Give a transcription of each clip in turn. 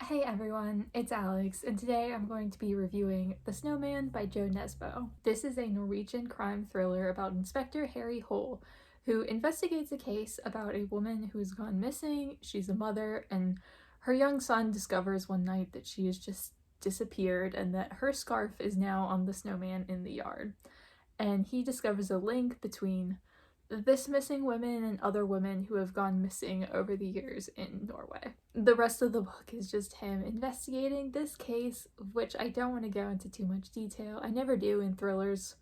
Hey everyone, it's Alex, and today I'm going to be reviewing The Snowman by Nesbø. This is a Norwegian crime thriller about Inspector Harry Hole, who investigates a case about a woman who's gone missing. She's a mother, and her young son discovers one night that she has just disappeared and that her scarf is now on the snowman in the yard. And he discovers a link between this missing woman and other women who have gone missing over the years in Norway. The rest of the book is just him investigating this case, which I don't want to go into too much detail. I never do in thrillers,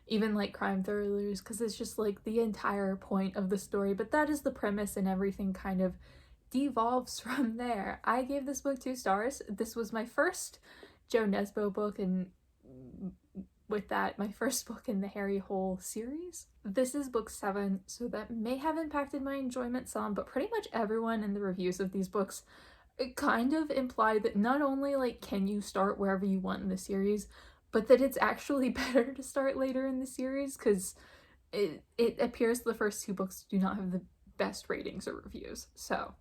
even like crime thrillers, because it's just like the entire point of the story, but that is the premise and everything kind of devolves from there. I gave this book 2 stars. This was my first Nesbø book, and with that, my first book in the Harry Hole series. This is book 7, so that may have impacted my enjoyment some, but pretty much everyone in the reviews of these books kind of implied that not only like can you start wherever you want in the series, but that it's actually better to start later in the series, because it appears the first 2 books do not have the best ratings or reviews. So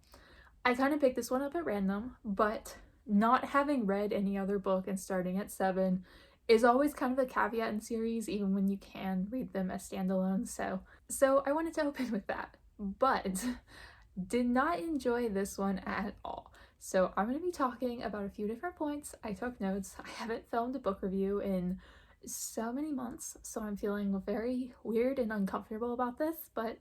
I kind of picked this one up at random, but not having read any other book and starting at 7 is always kind of a caveat in series, even when you can read them as standalones. So I wanted to open with that, but did not enjoy this one at all. So I'm going to be talking about a few different points. I took notes. I haven't filmed a book review in so many months, so I'm feeling very weird and uncomfortable about this, but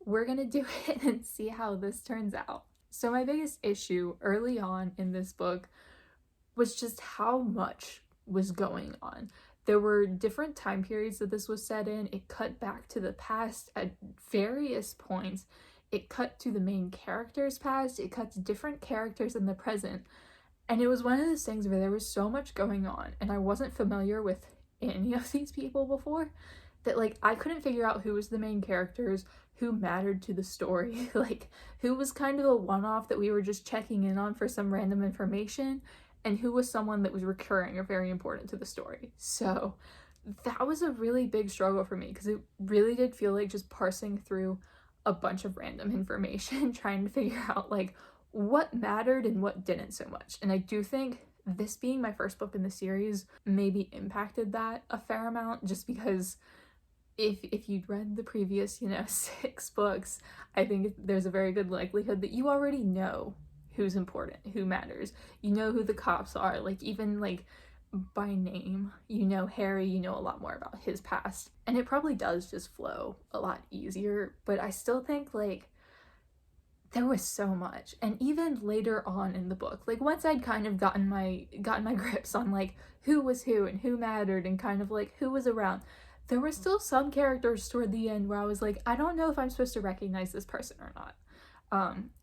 we're going to do it and see how this turns out. So my biggest issue early on in this book was just how much was going on. There were different time periods that this was set in. It cut back to the past at various points. It cut to the main character's past. It cut to different characters in the present. And it was one of those things where there was so much going on, and I wasn't familiar with any of these people before, that like I couldn't figure out who was the main characters, who mattered to the story, like who was kind of a one-off that we were just checking in on for some random information, and who was someone that was recurring or very important to the story. So that was a really big struggle for me, because it really did feel like just parsing through a bunch of random information trying to figure out like what mattered and what didn't so much. And I do think this being my first book in the series maybe impacted that a fair amount, just because if you'd read the previous 6 books, I think there's a very good likelihood that you already know who's important, who matters. You know who the cops are, like even like by name. Harry, you know a lot more about his past, and it probably does just flow a lot easier. But I still think like there was so much. And even later on in the book, like once I'd kind of gotten my grips on like who was who and who mattered and kind of like who was around, there were still some characters toward the end where I was like, I don't know if I'm supposed to recognize this person or not.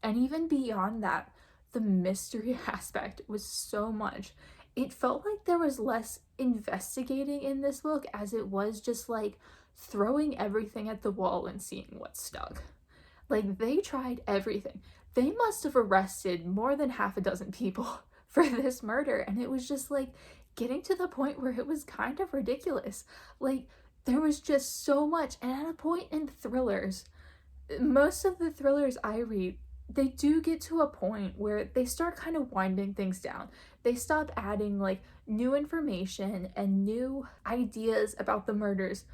And even beyond that, the mystery aspect was so much. It felt like there was less investigating in this book, as it was just like throwing everything at the wall and seeing what stuck. Like they tried everything. They must have arrested more than half a dozen people for this murder, and it was just like getting to the point where it was kind of ridiculous. Like there was just so much, and at a point in thrillers, most of the thrillers I read, they do get to a point where they start kind of winding things down. They stop adding like new information and new ideas about the murders,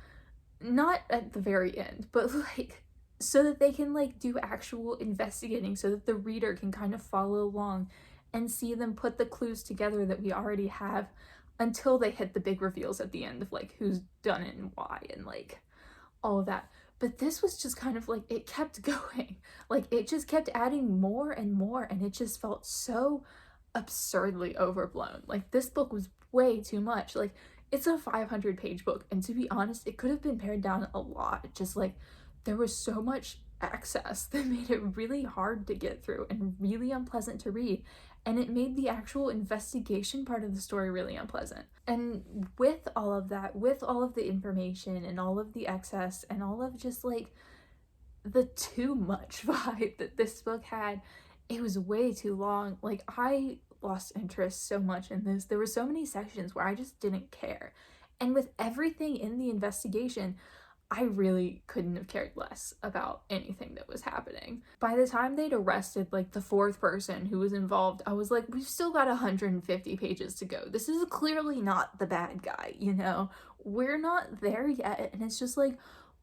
not at the very end, but like so that they can like do actual investigating, so that the reader can kind of follow along and see them put the clues together that we already have, until they hit the big reveals at the end of like who's done it and why and like all of that. But this was just kind of like, it kept going. Like it just kept adding more and more, and it just felt so absurdly overblown. Like this book was way too much. Like it's a 500-page book, and to be honest, it could have been pared down a lot. Just like there was so much excess that made it really hard to get through and really unpleasant to read. And it made the actual investigation part of the story really unpleasant. And with all of that, with all of the information and all of the excess and all of just like the too much vibe that this book had, it was way too long. Like I lost interest so much in this. There were so many sections where I just didn't care. And with everything in the investigation, I really couldn't have cared less about anything that was happening. By the time they'd arrested like the fourth person who was involved, I was like, we've still got 150 pages to go. This is clearly not the bad guy, you know? We're not there yet. And it's just like,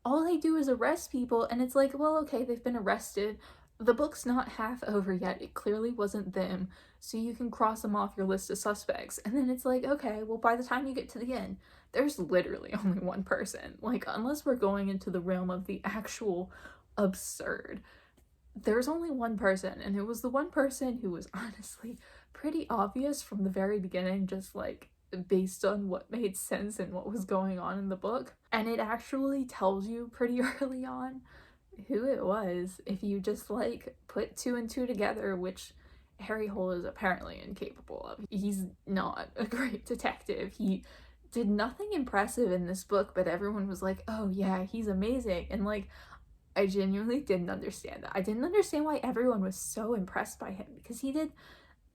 all they do is arrest people, and it's like, well, okay, they've been arrested. The book's not half over yet. It clearly wasn't them, so you can cross them off your list of suspects. And then it's like, okay, well, by the time you get to the end, there's literally only one person. Like, unless we're going into the realm of the actual absurd, there's only one person, and it was the one person who was honestly pretty obvious from the very beginning, just like based on what made sense and what was going on in the book. And it actually tells you pretty early on who it was if you just like put two and two together, which Harry Hole is apparently incapable of. He's not a great detective. He did nothing impressive in this book, but everyone was like, oh yeah, he's amazing. And like, I genuinely didn't understand that. I didn't understand why everyone was so impressed by him, because he did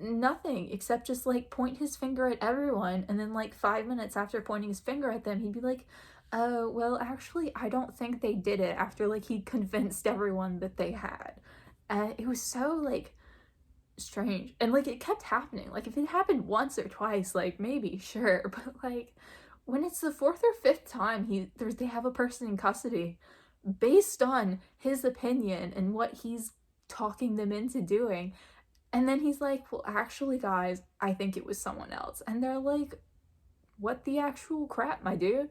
nothing except just like point his finger at everyone, and then like 5 minutes after pointing his finger at them, he'd be like, oh, well, actually, I don't think they did it, after like he convinced everyone that they had. It was so like strange, and like it kept happening. Like if it happened once or twice, like maybe sure, but like when it's the fourth or fifth time they have a person in custody based on his opinion and what he's talking them into doing, and then he's like, well, actually, guys, I think it was someone else. And they're like, what the actual crap, my dude?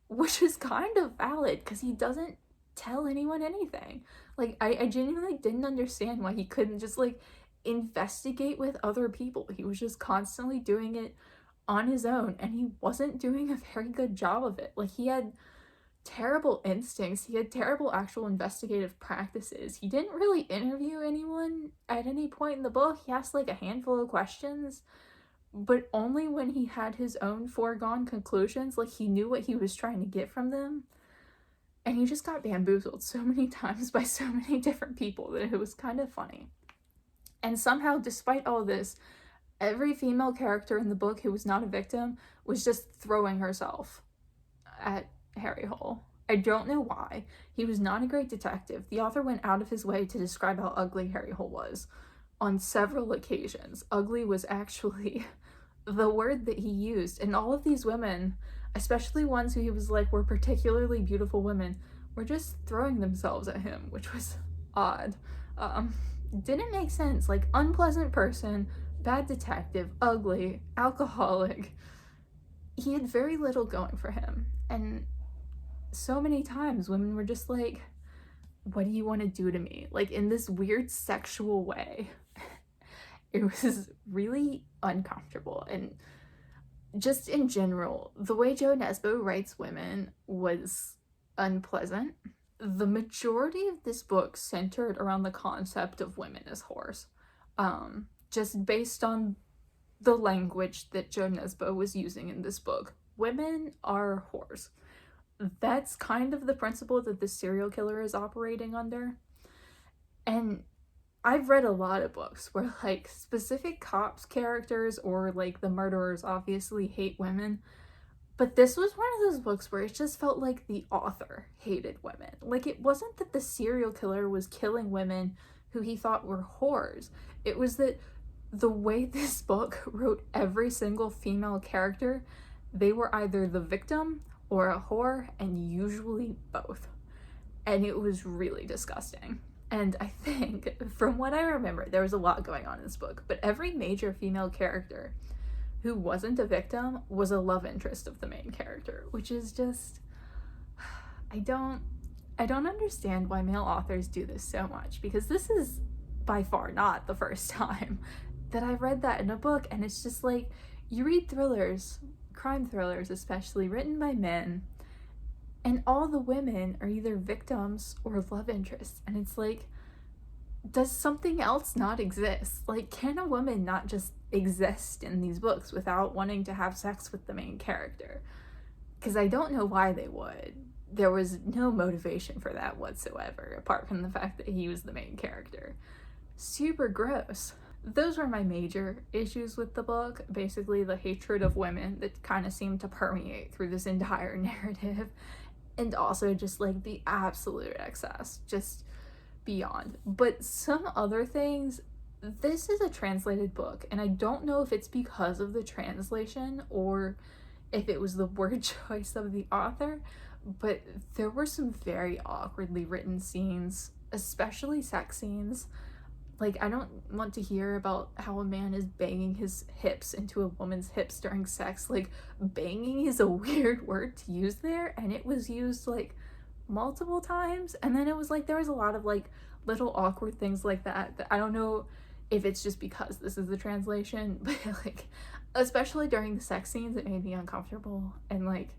Which is kind of valid, because he doesn't tell anyone anything. Like, I genuinely didn't understand why he couldn't just, like, investigate with other people. He was just constantly doing it on his own, and he wasn't doing a very good job of it. Like, he had terrible instincts. He had terrible actual investigative practices. He didn't really interview anyone at any point in the book. He asked like a handful of questions, but only when he had his own foregone conclusions. Like, he knew what he was trying to get from them, and he just got bamboozled so many times by so many different people that it was kind of funny. And somehow, despite all this, every female character in the book who was not a victim was just throwing herself at Harry Hole. I don't know why. He was not a great detective. The author went out of his way to describe how ugly Harry Hole was on several occasions. Ugly was actually the word that he used. And all of these women, especially ones who he was like were particularly beautiful women, were just throwing themselves at him, which was odd. Didn't make sense. Like, unpleasant person, bad detective, ugly, alcoholic. He had very little going for him. And so many times women were just like, what do you want to do to me? Like, in this weird sexual way. It was really uncomfortable. And just in general, the way Joe Nesbø writes women was unpleasant. The majority of this book centered around the concept of women as whores. Just based on the language that Joe Nesbø was using in this book. Women are whores. That's kind of the principle that the serial killer is operating under. And I've read a lot of books where like specific cops characters or like the murderers obviously hate women, but this was one of those books where it just felt like the author hated women. Like, it wasn't that the serial killer was killing women who he thought were whores. It was that the way this book wrote every single female character, they were either the victim or a whore, and usually both. And it was really disgusting. And I think, from what I remember, there was a lot going on in this book, but every major female character who wasn't a victim was a love interest of the main character, which is just, I don't understand why male authors do this so much, because this is by far not the first time that I've read that in a book. And it's just like, you read thrillers, crime thrillers especially, written by men, and all the women are either victims or love interests, and it's like, does something else not exist? Like, can a woman not just exist in these books without wanting to have sex with the main character? Because I don't know why they would. There was no motivation for that whatsoever, apart from the fact that he was the main character. Super gross. Those were my major issues with the book. Basically, the hatred of women that kind of seemed to permeate through this entire narrative. and also just like the absolute excess, just beyond. But some other things, this is a translated book, and I don't know if it's because of the translation or if it was the word choice of the author, but there were some very awkwardly written scenes, especially sex scenes. Like, I don't want to hear about how a man is banging his hips into a woman's hips during sex. Like, banging is a weird word to use there, and it was used like multiple times. And then it was like there was a lot of like little awkward things like that I don't know if it's just because this is the translation, but like especially during the sex scenes it made me uncomfortable, and like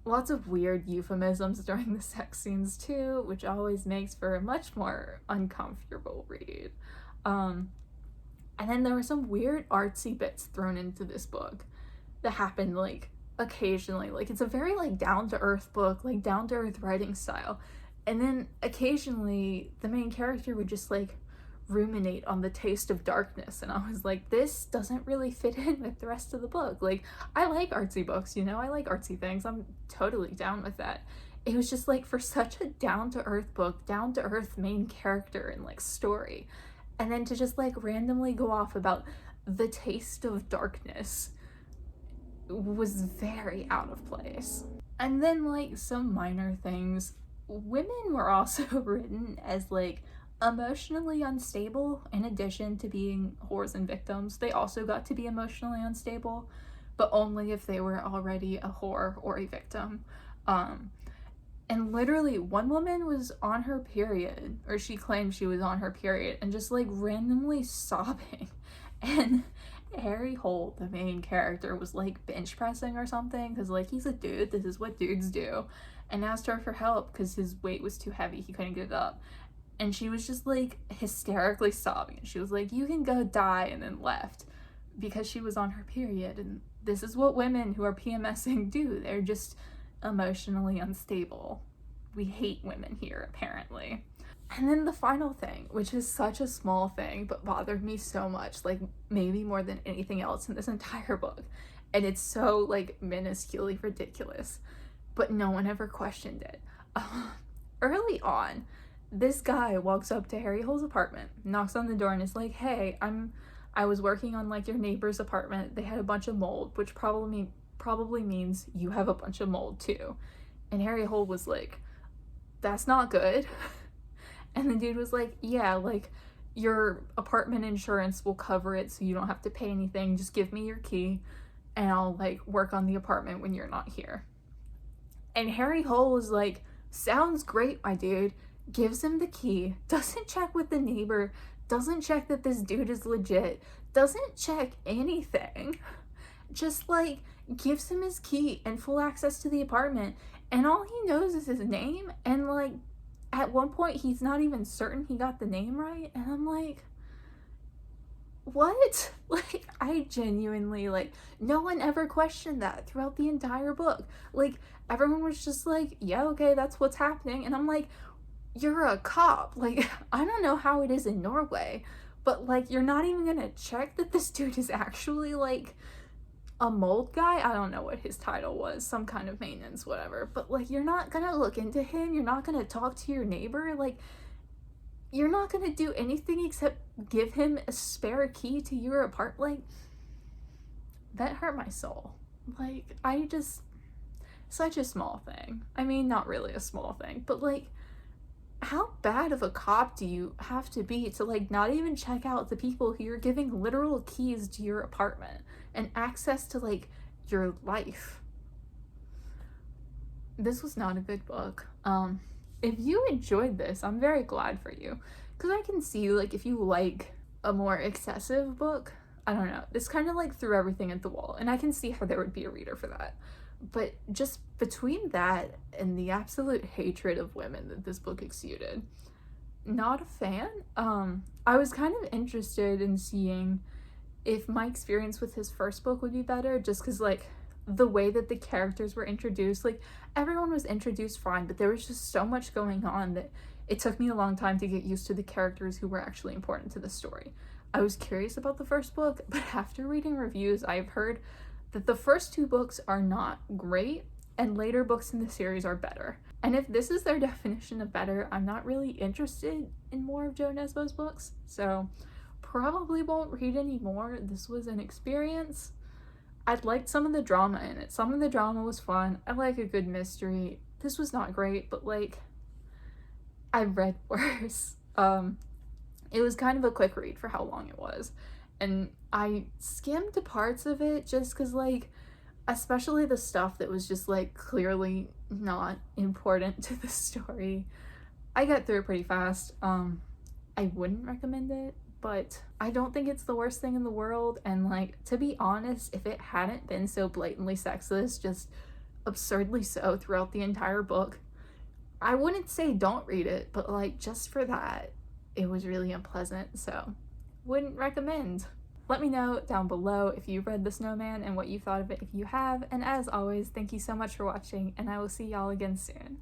lots of weird euphemisms during the sex scenes too, which always makes for a much more uncomfortable read. And then there were some weird artsy bits thrown into this book that happened like occasionally. Like, it's a very like down-to-earth book, like down-to-earth writing style, and then occasionally the main character would just like ruminate on the taste of darkness, and I was like, this doesn't really fit in with the rest of the book. Like, I like artsy books, you know, I like artsy things, I'm totally down with that. It was just like, for such a down-to-earth book, down-to-earth main character and like story, and then to just like randomly go off about the taste of darkness was very out of place. And then like some minor things, women were also written as like emotionally unstable. In addition to being whores and victims, they also got to be emotionally unstable, but only if they were already a whore or a victim. And literally one woman was on her period, or she claimed she was on her period, and just like randomly sobbing, and Harry Holt, the main character, was like bench pressing or something, because like he's a dude, this is what dudes do, and asked her for help because his weight was too heavy, he couldn't get it up. And she was just like hysterically sobbing. She was like, you can go die, and then left because she was on her period. And this is what women who are PMSing do. They're just emotionally unstable. We hate women here, apparently. And then the final thing, which is such a small thing but bothered me so much, like maybe more than anything else in this entire book, and it's so like minusculely ridiculous, but no one ever questioned it. Early on, this guy walks up to Harry Hole's apartment, knocks on the door, and is like, hey, I was working on like your neighbor's apartment, they had a bunch of mold, which probably means you have a bunch of mold too. And Harry Hole was like, that's not good. And the dude was like, yeah, like your apartment insurance will cover it, so you don't have to pay anything, just give me your key and I'll like work on the apartment when you're not here. And Harry Hole was like, sounds great, my dude. Gives him the key, doesn't check with the neighbor, doesn't check that this dude is legit, doesn't check anything, just like gives him his key and full access to the apartment, and all he knows is his name, and like at one point he's not even certain he got the name right, and I'm like, what? Like, I genuinely, like, no one ever questioned that throughout the entire book. Like, everyone was just like, yeah, okay, that's what's happening, and I'm like, you're a cop. Like, I don't know how it is in Norway, but like, you're not even gonna check that this dude is actually like a mold guy. I don't know what his title was, some kind of maintenance, whatever, but like, you're not gonna look into him, you're not gonna talk to your neighbor, like, you're not gonna do anything except give him a spare key to your apartment. Like, that hurt my soul. Like, I just, such a small thing. I mean, not really a small thing, but like, how bad of a cop do you have to be to like not even check out the people who you're giving literal keys to your apartment and access to like your life? This was not a good book. If you enjoyed this, I'm very glad for you, because I can see like if you like a more excessive book, I don't know, this kind of like threw everything at the wall, and I can see how there would be a reader for that. But just between that and the absolute hatred of women that this book exuded, not a fan. I was kind of interested in seeing if my experience with his first book would be better, just because like the way that the characters were introduced, like everyone was introduced fine, but there was just so much going on that it took me a long time to get used to the characters who were actually important to the story. I was curious about the first book, but after reading reviews, I've heard that the first two books are not great, and later books in the series are better. And if this is their definition of better, I'm not really interested in more of Joe Nesbø's books, so probably won't read any more. This was an experience. I liked some of the drama in it. Some of the drama was fun. I like a good mystery. This was not great, but like, I've read worse. It was kind of a quick read for how long it was, and I skimmed parts of it just because, like, especially the stuff that was just like clearly not important to the story, I got through it pretty fast. I wouldn't recommend it, but I don't think it's the worst thing in the world. And like, to be honest, if it hadn't been so blatantly sexist, just absurdly so throughout the entire book, I wouldn't say don't read it, but like, just for that, it was really unpleasant, so wouldn't recommend. Let me know down below if you've read The Snowman and what you thought of it if you have, and as always, thank you so much for watching, and I will see y'all again soon.